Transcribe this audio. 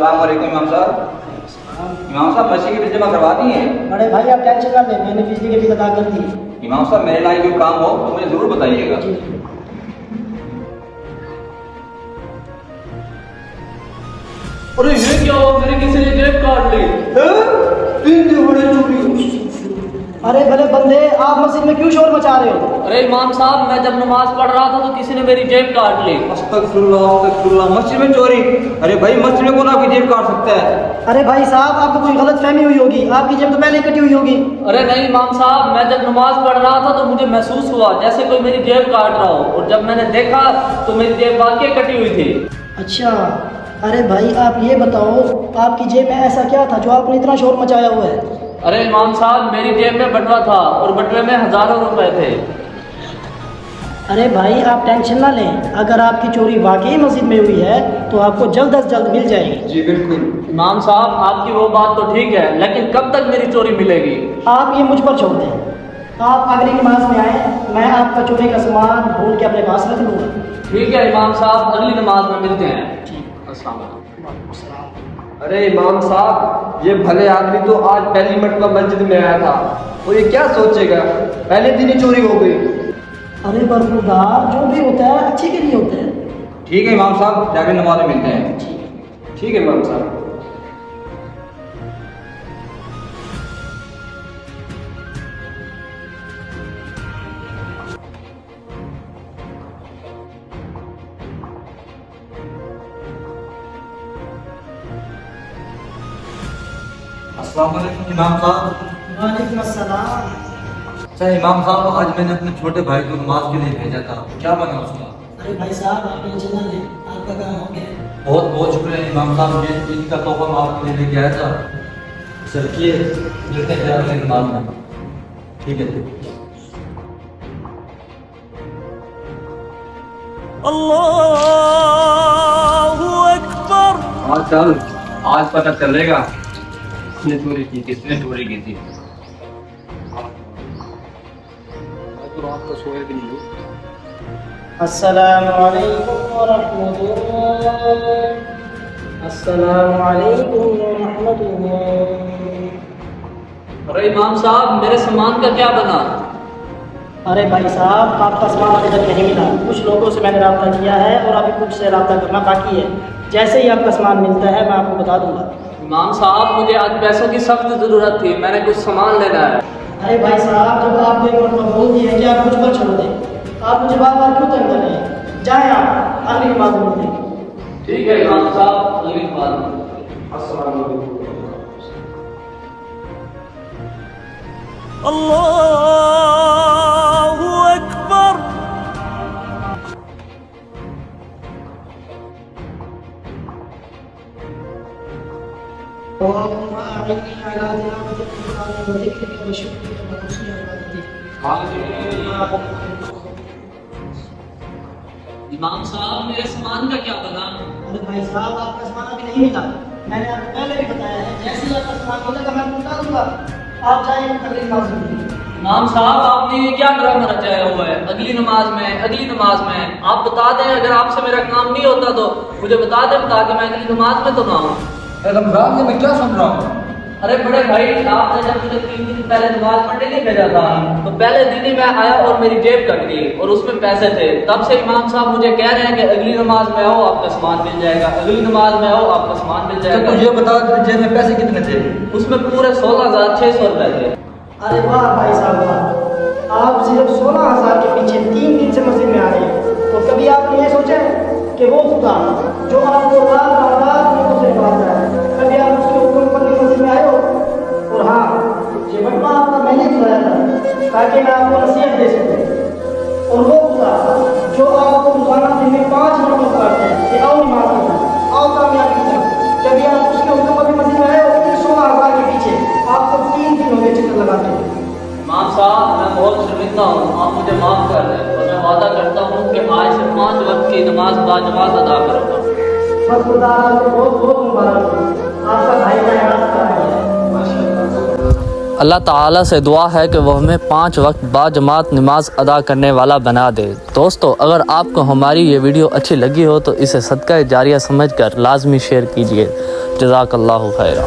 अस्सलाम वालेकुम इमाम साहब। इमाम साहब मस्जिद की फीस जमा करवा दी है? बड़े भाई आप टेंशन ना लें, मैंने बिजली के बिल अदा कर दी। इमाम साहब मेरे लायक कोई काम हो तो मुझे जरूर बताइएगा। अरे ये क्या हुआ, मेरे किसी ने जेब काट ली। अरे भले बंदे, आप मस्जिद में क्यों शोर मचा रहे हो? अरे इमाम साहब, मैं जब नमाज पढ़ रहा था तो किसी ने मेरी जेब काट ली। अस्तगफिरुल्लाह, मस्जिद में चोरी? अरे भाई मस्जिद में कौन आपकी जेब काट सकता है? अरे भाई साहब, आपको कोई गलत फहमी हुई होगी, आपकी जेब तो पहले ही कटी हुई होगी। अरे नहीं इमाम साहब, मैं जब नमाज पढ़ रहा था तो मुझे महसूस हुआ जैसे कोई मेरी जेब काट रहा हो, और जब मैंने देखा तो मेरी जेब वाकई कटी हुई थी। अच्छा, अरे भाई आप ये बताओ, आपकी जेब में ऐसा क्या था जो आपने इतना शोर मचाया हुआ है? अरे इमाम साहब, मेरी जेब में बटुआ था और बटुए में हजारों रुपए थे। अरे भाई आप टेंशन ना लें, अगर आपकी चोरी वाकई मस्जिद में हुई है तो आपको जल्द अज जल्द मिल जाएगी। जी बिल्कुल। इमाम साहब, आपकी वो बात तो ठीक है, लेकिन कब तक मेरी चोरी मिलेगी? आप ये मुझ पर छोड़ दें, आप अगली नमाज में आए, मैं आपका चोरी का सामान ढूंढ के अपने पास रख लूँगा। ठीक है इमाम साहब, अगली नमाज में मिलते हैं। अस्सलाम वालेकुम। अरे इमाम साहब, ये भले आदमी तो आज पहली मरतबा मस्जिद में आया था, तो ये क्या सोचेगा, पहले दिन ही चोरी हो गई। अरे बरखुरदार, जो भी होता है अच्छे के लिए होता है। ठीक है इमाम साहब, जाके नमाज में मिलते हैं। ठीक है इमाम साहब। अस्सलाम वालेकुम इमाम साहब। वालेकुम अस्सलाम। अच्छा इमाम साहब, आज मैंने अपने छोटे भाई को नमाज के लिए भेजा था, क्या बना उसका? अरे भाई साहब आप टेंशन ना लें, आपका काम हो गया। बहुत बहुत शुक्रिया इमाम साहब, ये ईद का तोहफा मैं आपके लिए लेके आया था। चलिए मिलते हैं अगले नमाज में। ठीक है। अल्लाहु अकबर। आज पता चलेगा किसने चोरी की, किसने चोरी की थी। तो रात को सोए भी नहीं। अस्सलामु अलैकुम व रहमतुल्लाह। अस्सलामु अलैकुम व रहमतुल्लाह। अरे इमाम साहब, मेरे सामान का क्या बना? अरे भाई साहब, आपका सामान अभी तक नहीं मिला। कुछ लोगों से मैंने रब्ता किया है और अभी कुछ से रब्ता करना बाकी है। जैसे ही आपका सामान मिलता है मैं आपको बता दूंगा। इमाम साहब, मुझे आज पैसों की सख्त जरूरत थी, मैंने कुछ सामान लेना है। अरे भाई साहब, जब आपने एक मरतबा बोल दिया कि आप मुझ पर छोड़ दें, आप मुझे बार बार क्यों तंग कर रहे हैं? जाएं आप, अगली बात मिलते हैं। ठीक है इमाम साहब, अगली बात। अस्सलाम वालेकुम। अल्लाहु अकबर। इमाम साहब, मेरे सामान का क्या बना? अरे भाई साहब, आपका सामान अभी नहीं मिला। मैंने आपको पहले भी बताया है, जैसे ही आपका सामान मिलेगा मैं आपको बता दूंगा। आप जाइए अगली नमाज में। इमाम साहब, आपने ये क्या ड्रामा रचाया हुआ है? अगली नमाज में, अगली नमाज में। आप बता दें, अगर आपसे मेरा काम नहीं होता तो मुझे बता दें, ताकि मैं अगली नमाज में तो ना आऊँ। रमजान में मैं क्या सुन रहा हूँ? अरे बड़े भाई, आपने जब मुझे 3 दिन पहले नमाज पढ़ने नहीं भेजा था, तो पहले दिन ही मैं आया और मेरी जेब कट गई और उसमें पैसे थे। तब से इमाम साहब मुझे कह रहे हैं कि अगली नमाज में आओ आपका सामान मिल जाएगा, अगली नमाज में आओ आपका सामान मिल जाएगा। तो ये बताओ जेब में पैसे कितने थे? उसमें पूरे 16,600 रुपए थे। अरे वाह भाई साहब वाह, आप सिर्फ 16,000 के पीछे 3 दिन से मस्जिद में आ रहे हैं। तो कभी आपने ये सोचा है कि वो खुदा जो आपको रात लोगों से निभाता है, कभी आप उसके हुक्म पर मस्जिद में आए हो? और हाँ, ये बटवा आपका मैंने दिलाया था ताकि मैं आपको नसीहत दे सकूँ। और वो खुदा जो आपको रोजाना दिन में 5 मिनट कराते हैं कि आओ नमाज पढ़ो, आओ कामयाबी की तरफ, कभी आप उसके हुक्म पर मस्जिद में आए हो? 16,000 के पीछे आपको 3 दिन हो गए चक्कर लगाते हैं। इमाम साहब, मैं बहुत शर्मिंदा हूँ, आप मुझे माफ़ कर दें और मैं वादा करता हूँ कि आज से 5 वक्त की नमाज बाजमात अदा करूँगा। बस खुदा आपको बहुत बहुत मुबारक हो, आपका भाई का इनाम कर रहा है। अल्लाह ताला से दुआ है कि वह हमें 5 वक्त बाजमात नमाज अदा करने वाला बना दे। दोस्तों, अगर आपको हमारी ये वीडियो अच्छी लगी हो तो इसे सदका जारिया समझकर लाजमी शेयर कीजिए। جزاک اللہ خیرہ.